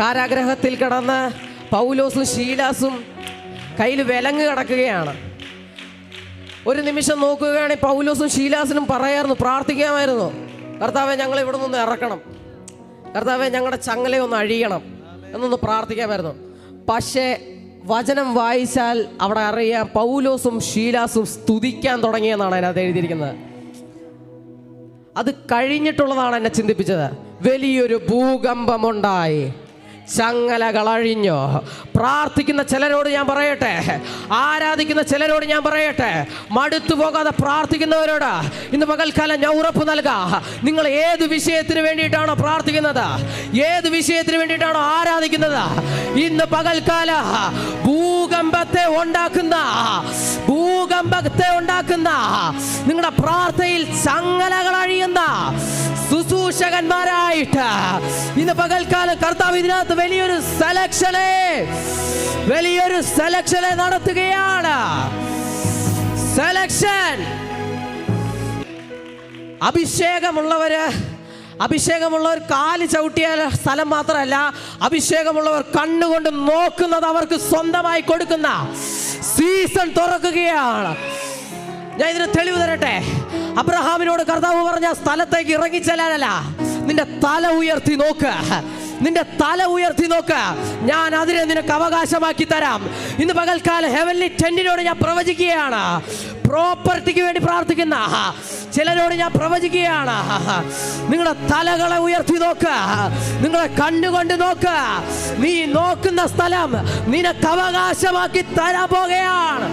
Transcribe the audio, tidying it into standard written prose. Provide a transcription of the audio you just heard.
കാരാഗ്രഹത്തിൽ കിടന്ന് പൗലോസും ശീലാസും കയ്യിൽ വിലങ്ങ് കിടക്കുകയാണ്. ഒരു നിമിഷം നോക്കുകയാണെങ്കിൽ പൗലോസും ശീലാസിനും പറയായിരുന്നു, പ്രാർത്ഥിക്കാമായിരുന്നു, കർത്താവെ ഞങ്ങൾ ഇവിടെ നിന്ന് ഇറക്കണം, കർത്താവെ ഞങ്ങളുടെ ചങ്ങലയൊന്ന് അഴിയണം എന്നൊന്ന് പ്രാർത്ഥിക്കാമായിരുന്നു. പക്ഷേ വചനം വായിച്ചാൽ അവിടെ അറിയാം പൗലോസും ശീലാസും സ്തുതിക്കാൻ തുടങ്ങിയെന്നാണ് അതിനകത്ത് എഴുതിയിരിക്കുന്നത്. അത് കഴിഞ്ഞിട്ടുള്ളതാണ് എന്നെ ചിന്തിപ്പിച്ചത്. വലിയൊരു ഭൂകമ്പമുണ്ടായി, ചങ്ങലകൾ അഴിഞ്ഞു. പ്രാർത്ഥിക്കുന്ന ചിലരോട് ഞാൻ പറയട്ടെ, ആരാധിക്കുന്ന ചിലരോട് ഞാൻ പറയട്ടെ, മടുത്തു പോകാതെ പ്രാർത്ഥിക്കുന്നവരോട് ഇന്ന് പകൽക്കാലം ഞാൻ ഉറപ്പ് നൽകാം. നിങ്ങൾ ഏത് വിഷയത്തിന് വേണ്ടിയിട്ടാണോ പ്രാർത്ഥിക്കുന്നത്, ഏത് വിഷയത്തിന് വേണ്ടിയിട്ടാണോ ആരാധിക്കുന്നത്, ഇന്ന് പകൽക്കാല ഭൂകമ്പത്തെ ഉണ്ടാക്കുന്ന നിങ്ങളുടെ പ്രാർത്ഥനയിൽ ചങ്ങലകൾ അഴിയുന്ന ശുശ്രൂഷകന്മാരായിട്ട് ഇന്ന് പകൽക്കാലം കർത്താവ് ഇതിനകത്ത് വലിയൊരു സെലക്ഷനെ നടത്തുകയാണ്. സെലക്ഷൻ. അഭിഷേകമുള്ളവർ കാല് ചവിട്ടിയ സ്ഥലം മാത്രമല്ല, അഭിഷേകമുള്ളവർ കണ്ണുകൊണ്ട് നോക്കുന്നത് അവർക്ക് സ്വന്തമായി കൊടുക്കുന്ന സീസൺ തുറക്കുകയാണ്. ഞാൻ ഇതിന് തെളിവ് തരട്ടെ. അബ്രഹാമിനോട് കർത്താവ് പറഞ്ഞ സ്ഥലത്തേക്ക് ഇറങ്ങിച്ചെല്ലാനല്ല, നിന്റെ തല ഉയർത്തി നോക്ക്, ഞാൻ അതിനെ നിനക്ക് അവകാശമാക്കി തരാം. ഇന്ന് പകൽക്കാലം ഹെവൻലി ടെന്റിനോട് ഞാൻ പ്രവചിക്കുകയാണ്. പ്രോപ്പർട്ടിക്ക് വേണ്ടി പ്രാർത്ഥിക്കുന്ന ചിലരോട് ഞാൻ പ്രവചിക്കുകയാണ്, നിങ്ങളുടെ തലകളെ ഉയർത്തി നോക്ക്, നിങ്ങളെ കണ്ണുകൊണ്ട് നോക്ക്, നീ നോക്കുന്ന സ്ഥലം നിനക്ക് അവകാശമാക്കി തരാൻ പോകുകയാണ്.